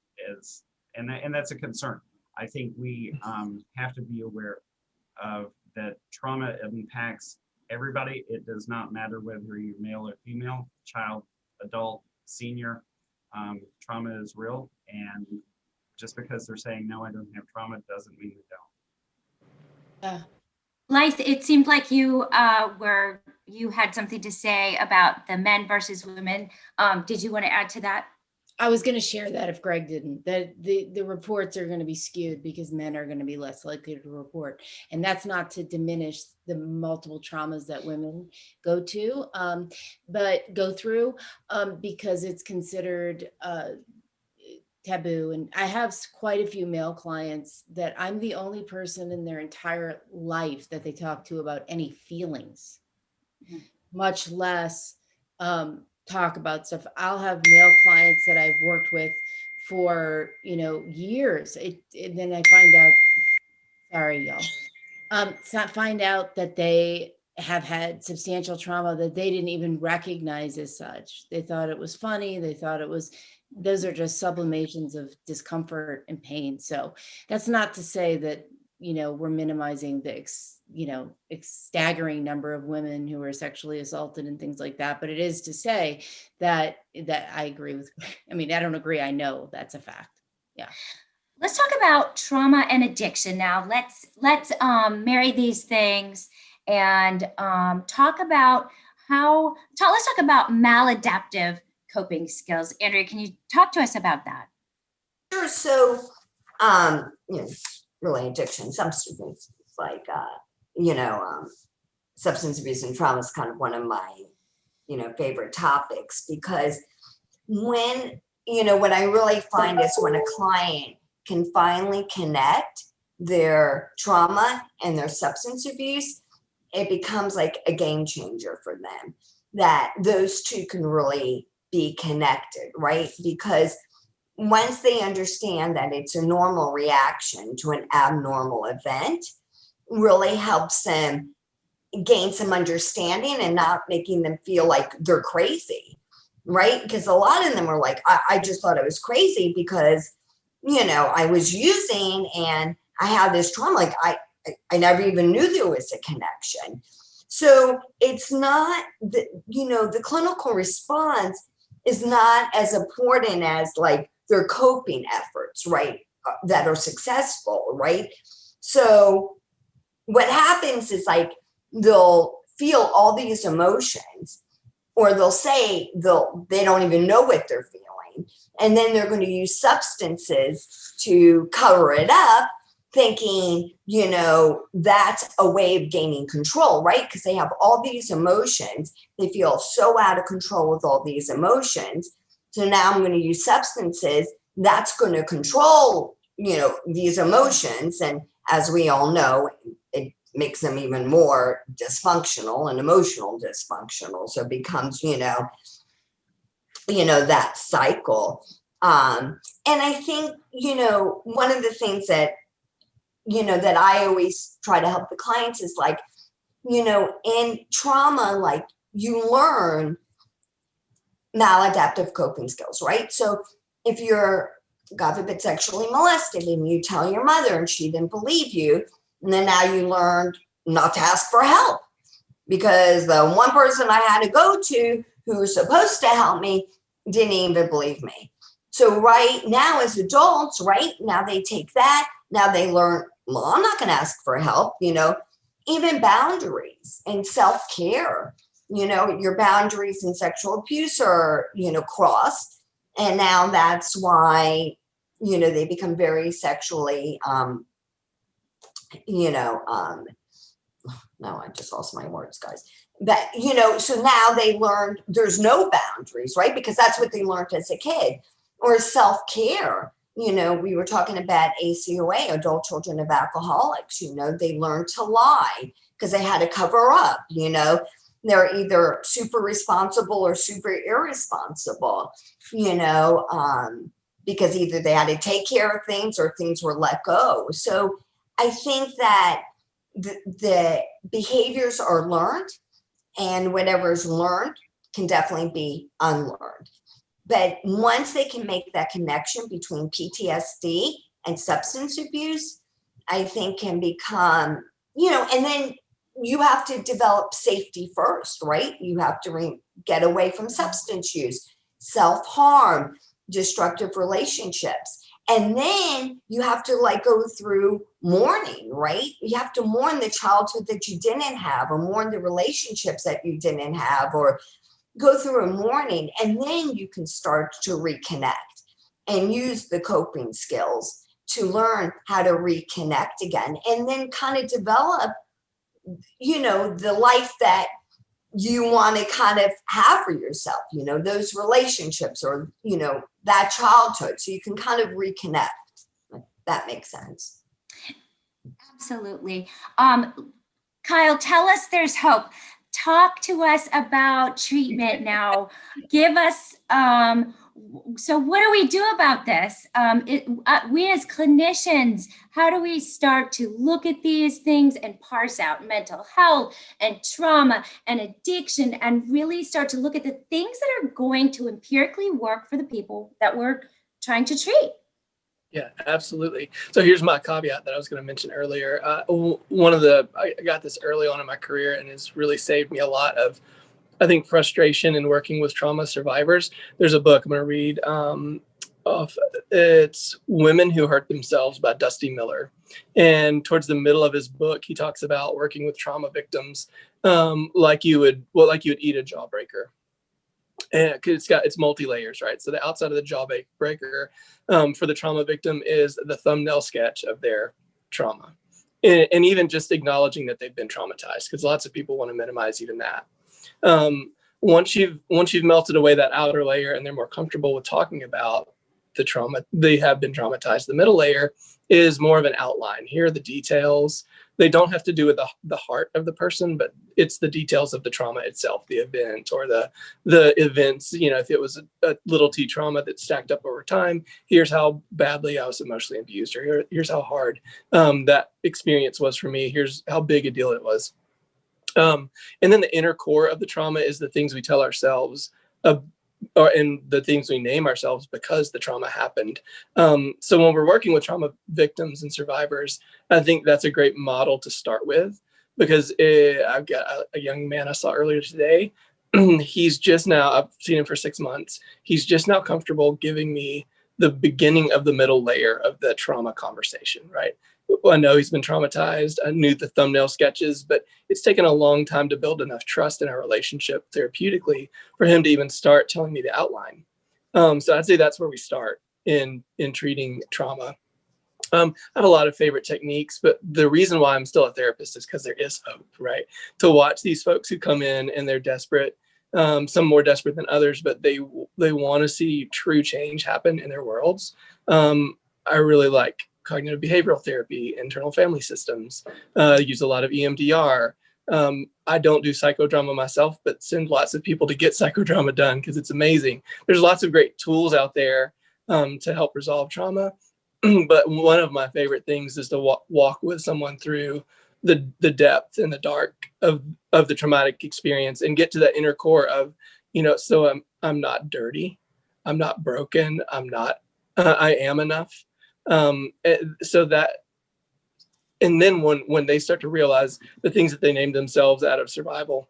S3: And that's a concern. I think we have to be aware of that trauma impacts everybody. It does not matter whether you're male or female, child, adult, senior. Trauma is real, and just because they're saying, no, I don't have trauma, doesn't mean they don't.
S1: Blythe, it seemed like you had something to say about the men versus women. Did you want to add to that?
S2: I was going to share that if Greg didn't, that the reports are going to be skewed because men are going to be less likely to report. And that's not to diminish the multiple traumas that women go through, because it's considered taboo. And I have quite a few male clients that I'm the only person in their entire life that they talk to about any feelings, much less talk about stuff. I'll have male clients that I've worked with for, years. And then I find out, sorry, y'all, find out that they have had substantial trauma that they didn't even recognize as such. They thought it was funny. They thought it was, those are just sublimations of discomfort and pain. So that's not to say that, we're minimizing the, staggering number of women who are sexually assaulted and things like that. But it is to say that I agree with, I don't agree. I know that's a fact. Yeah.
S1: Let's talk about trauma and addiction now. Let's marry these things and let's talk about maladaptive coping skills. Andrea, can you talk to us about that?
S5: Sure. So You know, really addiction, substance abuse, like, you know, substance abuse and trauma is kind of one of my, you know, favorite topics, because when, you know, what I really find is when a client can finally connect their trauma and their substance abuse, it becomes like a game changer for them, that those two can really be connected, right? Because once they understand that it's a normal reaction to an abnormal event, really helps them gain some understanding and not making them feel like they're crazy, right? Because a lot of them are like, I just thought I was crazy because, you know, I was using and I had this trauma. Like I never even knew there was a connection. So it's not the, you know, the clinical response is not as important as like their coping efforts, right? That are successful, right? So what happens is like they'll feel all these emotions, or they'll say they don't even know what they're feeling, and then they're going to use substances to cover it up, thinking, you know, that's a way of gaining control, right? Because they have all these emotions, they feel so out of control with all these emotions, so now I'm going to use substances that's going to control, you know, these emotions, and as we all know, it makes them even more dysfunctional and emotional dysfunctional. So it becomes, you know, that cycle. And I think, you know, one of the things that, you know, that I always try to help the clients is like, you know, in trauma, like you learn maladaptive coping skills, right? So if you're, God forbid, sexually molested and you tell your mother and she didn't believe you, and then now you learned not to ask for help because the one person I had to go to who was supposed to help me didn't even believe me. So right now as adults, right now they take that, now they learn, well, I'm not going to ask for help, you know, even boundaries and self-care, you know, your boundaries in sexual abuse are, you know, crossed. And now that's why, you know, they become very sexually, no, I just lost my words, guys. But, you know, so now they learned there's no boundaries, right? Because that's what they learned as a kid. Or self-care. You know, we were talking about ACOA, adult children of alcoholics, you know, they learned to lie because they had to cover up, you know. They're either super responsible or super irresponsible, you know, because either they had to take care of things or things were let go. So I think that the behaviors are learned, and whatever's learned can definitely be unlearned. But once they can make that connection between PTSD and substance abuse, I think can become, you know, and then you have to develop safety first, right? You have to get away from substance use, self-harm, destructive relationships. And then you have to like go through mourning, right? You have to mourn the childhood that you didn't have, or mourn the relationships that you didn't have, or go through a mourning. And then you can start to reconnect and use the coping skills to learn how to reconnect again. And then kind of develop, you know, the life that you want to kind of have for yourself, you know, those relationships, or, you know, that childhood. So you can kind of reconnect. That makes sense.
S1: Absolutely. Kyle, tell us there's hope. Talk to us about treatment now. Give us, so what do we do about this? We as clinicians, how do we start to look at these things and parse out mental health and trauma and addiction, and really start to look at the things that are going to empirically work for the people that we're trying to treat?
S4: Yeah, absolutely. So here's my caveat that I was going to mention earlier. I got this early on in my career, and it's really saved me a lot of, I think, frustration in working with trauma survivors. There's a book I'm going to read. It's Women Who Hurt Themselves by Dusty Miller. And towards the middle of his book, he talks about working with trauma victims like you would eat a jawbreaker. And it's multi-layers, right? So the outside of the jawbreaker for the trauma victim is the thumbnail sketch of their trauma. And even just acknowledging that they've been traumatized, because lots of people want to minimize even that. Once you've melted away that outer layer and they're more comfortable with talking about the trauma, they have been traumatized. The middle layer is more of an outline. Here are the details. They don't have to do with the heart of the person, but it's the details of the trauma itself, the event or the events. You know, if it was a little T trauma that stacked up over time, here's how badly I was emotionally abused, or here's how hard that experience was for me. Here's how big a deal it was. And then the inner core of the trauma is the things we tell ourselves, and the things we name ourselves because the trauma happened. So when we're working with trauma victims and survivors, I think that's a great model to start with, because I've got a young man I saw earlier today. He's just now, I've seen him for 6 months. He's just now comfortable giving me the beginning of the middle layer of the trauma conversation, right? I know he's been traumatized. I knew the thumbnail sketches, but it's taken a long time to build enough trust in our relationship therapeutically for him to even start telling me the outline. So I'd say that's where we start in treating trauma. I have a lot of favorite techniques, but the reason why I'm still a therapist is because there is hope, right? To watch these folks who come in and they're desperate, some more desperate than others, but they want to see true change happen in their worlds. I really like cognitive behavioral therapy, internal family systems, use a lot of EMDR. I don't do psychodrama myself, but send lots of people to get psychodrama done because it's amazing. There's lots of great tools out there to help resolve trauma. But one of my favorite things is to walk with someone through the depth and the dark of the traumatic experience and get to that inner core of, so I'm not dirty, I'm not broken, I am enough. So that, and then when they start to realize the things that they named themselves out of survival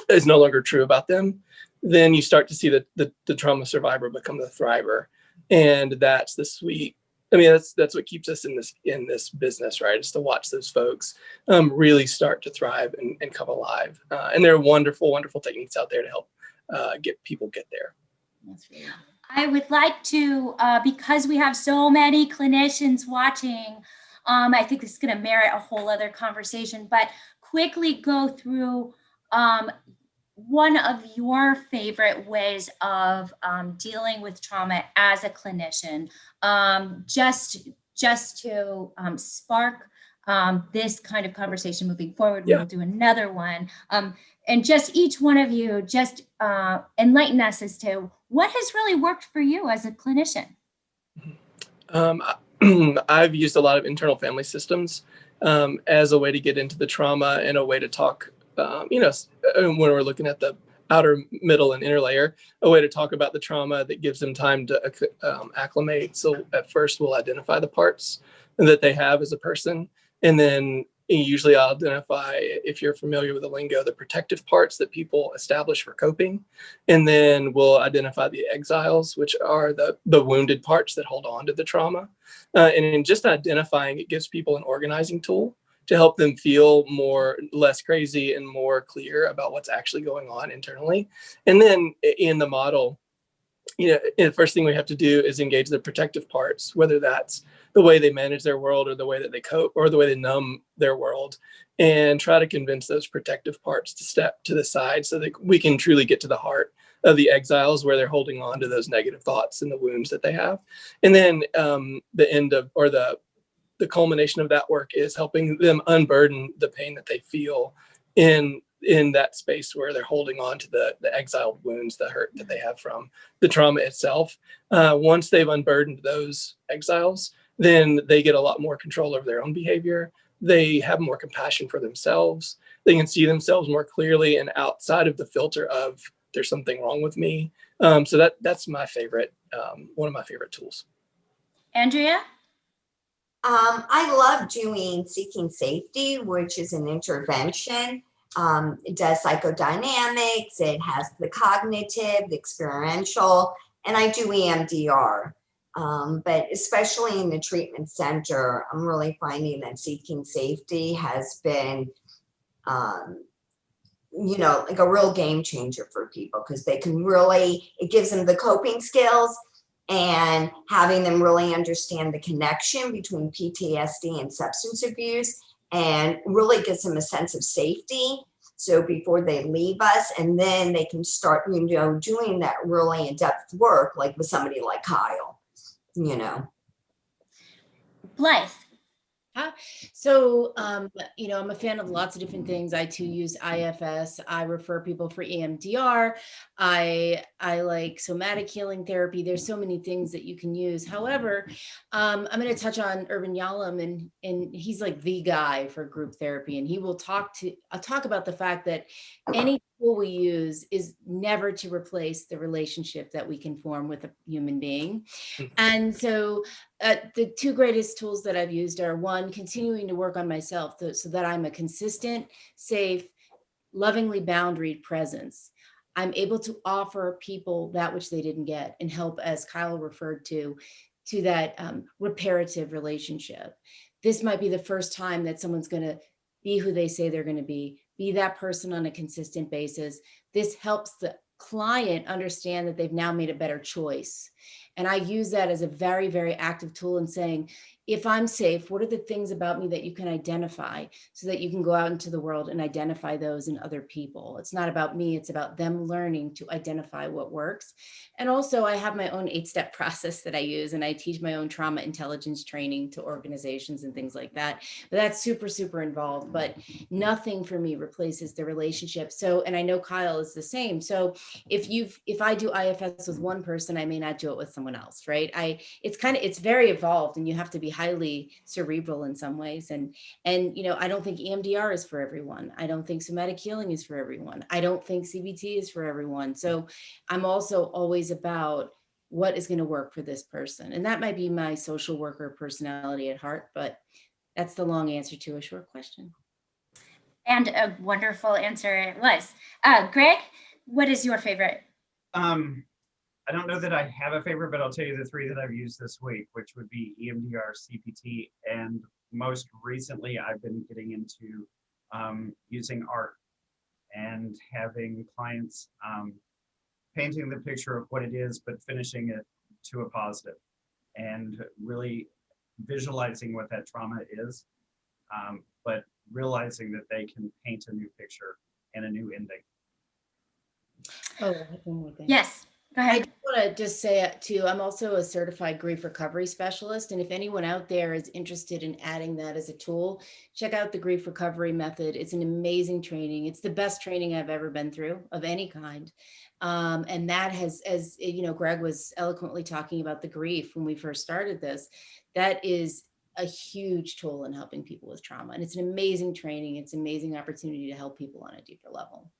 S4: is no longer true about them, then you start to see the trauma survivor become the thriver. And that's the sweet, that's what keeps us in this business, right? Is to watch those folks really start to thrive and come alive. And there are wonderful, wonderful techniques out there to help get people get there.
S1: That's really cool. I would like to, because we have so many clinicians watching, I think this is going to merit a whole other conversation, but quickly go through one of your favorite ways of dealing with trauma as a clinician, just to spark this kind of conversation moving forward.
S4: Yeah.
S1: We'll do another one. And just each one of you just enlighten us as to what has really worked for you as a clinician.
S4: I've used a lot of internal family systems as a way to get into the trauma and a way to talk, when we're looking at the outer, middle, and inner layer, a way to talk about the trauma that gives them time to acclimate. So at first we'll identify the parts that they have as a person. And then usually I'll identify, if you're familiar with the lingo, the protective parts that people establish for coping. And then we'll identify the exiles, which are the wounded parts that hold on to the trauma. And in just identifying, it gives people an organizing tool to help them feel less crazy and more clear about what's actually going on internally. And then in the model, the first thing we have to do is engage the protective parts, whether that's the way they manage their world or the way that they cope or the way they numb their world, and try to convince those protective parts to step to the side so that we can truly get to the heart of the exiles, where they're holding on to those negative thoughts and the wounds that they have. And then the end of, or the culmination of that work is helping them unburden the pain that they feel in that space where they're holding on to the exiled wounds, the hurt that they have from the trauma itself. Once they've unburdened those exiles, then they get a lot more control over their own behavior. They have more compassion for themselves. They can see themselves more clearly and outside of the filter of there's something wrong with me. So that's my favorite, one of my favorite tools.
S1: Andrea?
S5: I love doing Seeking Safety, which is an intervention. It does psychodynamics, it has the cognitive, the experiential, and I do EMDR. But especially in the treatment center, I'm really finding that Seeking Safety has been like a real game changer for people, because they can really, it gives them the coping skills, and having them really understand the connection between PTSD and substance abuse, and really gives them a sense of safety. So before they leave us, and then they can start, doing that really in-depth work, like with somebody like Kyle,
S1: Blythe.
S2: So, I'm a fan of lots of different things. I too use IFS. I refer people for EMDR. I like somatic healing therapy. There's so many things that you can use. However, I'm going to touch on Urban Yalom, and he's like the guy for group therapy. And he will talk about the fact that any tool we use is never to replace the relationship that we can form with a human being. And so the two greatest tools that I've used are, one, continuing to work on myself so that I'm a consistent, safe, lovingly boundaried presence. I'm able to offer people that which they didn't get, and help, as Kyle referred to that reparative relationship. This might be the first time that someone's going to be who they say they're going to be that person on a consistent basis. This helps the client understand that they've now made a better choice. And I use that as a very, very active tool in saying, if I'm safe, what are the things about me that you can identify, so that you can go out into the world and identify those in other people? It's not about me, it's about them learning to identify what works. And also, I have my own 8-step process that I use, and I teach my own trauma intelligence training to organizations and things like that. But that's super, super involved, but nothing for me replaces the relationship. So, and I know Kyle is the same. So if I do IFS with one person, I may not do it with someone else, right? It's very evolved, and you have to be highly cerebral in some ways. And I don't think EMDR is for everyone. I don't think somatic healing is for everyone. I don't think CBT is for everyone. So I'm also always about what is going to work for this person. And that might be my social worker personality at heart, but that's the long answer to a short question.
S1: And a wonderful answer it was. Greg, what is your favorite?
S3: I don't know that I have a favorite, but I'll tell you the 3 that I've used this week, which would be EMDR, CPT, and most recently I've been getting into using art and having clients painting the picture of what it is, but finishing it to a positive, and really visualizing what that trauma is, but realizing that they can paint a new picture and a new ending.
S2: Oh, I have one more thing.
S1: Yes, go
S2: I
S1: ahead.
S2: just want to just say too, I'm also a certified grief recovery specialist. And if anyone out there is interested in adding that as a tool, check out the grief recovery method. It's an amazing training. It's the best training I've ever been through of any kind. And that has, as Greg was eloquently talking about the grief when we first started this, that is a huge tool in helping people with trauma. And it's an amazing training. It's an amazing opportunity to help people on a deeper level.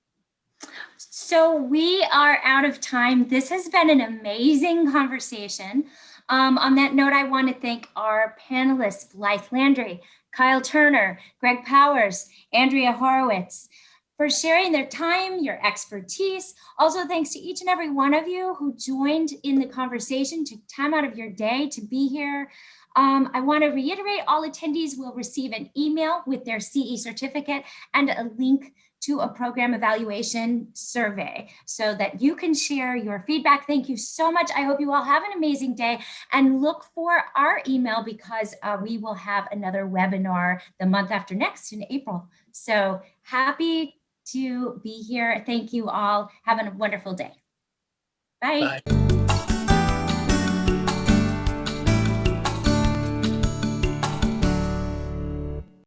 S1: So we are out of time. This has been an amazing conversation. On that note, I want to thank our panelists, Blythe Landry, Kyle Turner, Greg Powers, Andrea Horwitz, for sharing their time, your expertise. Also, thanks to each and every one of you who joined in the conversation, took time out of your day to be here. I want to reiterate, all attendees will receive an email with their CE certificate and a link to a program evaluation survey so that you can share your feedback. Thank you so much. I hope you all have an amazing day, and look for our email, because we will have another webinar the month after next in April. So happy to be here. Thank you all. Have a wonderful day. Bye.
S4: Bye.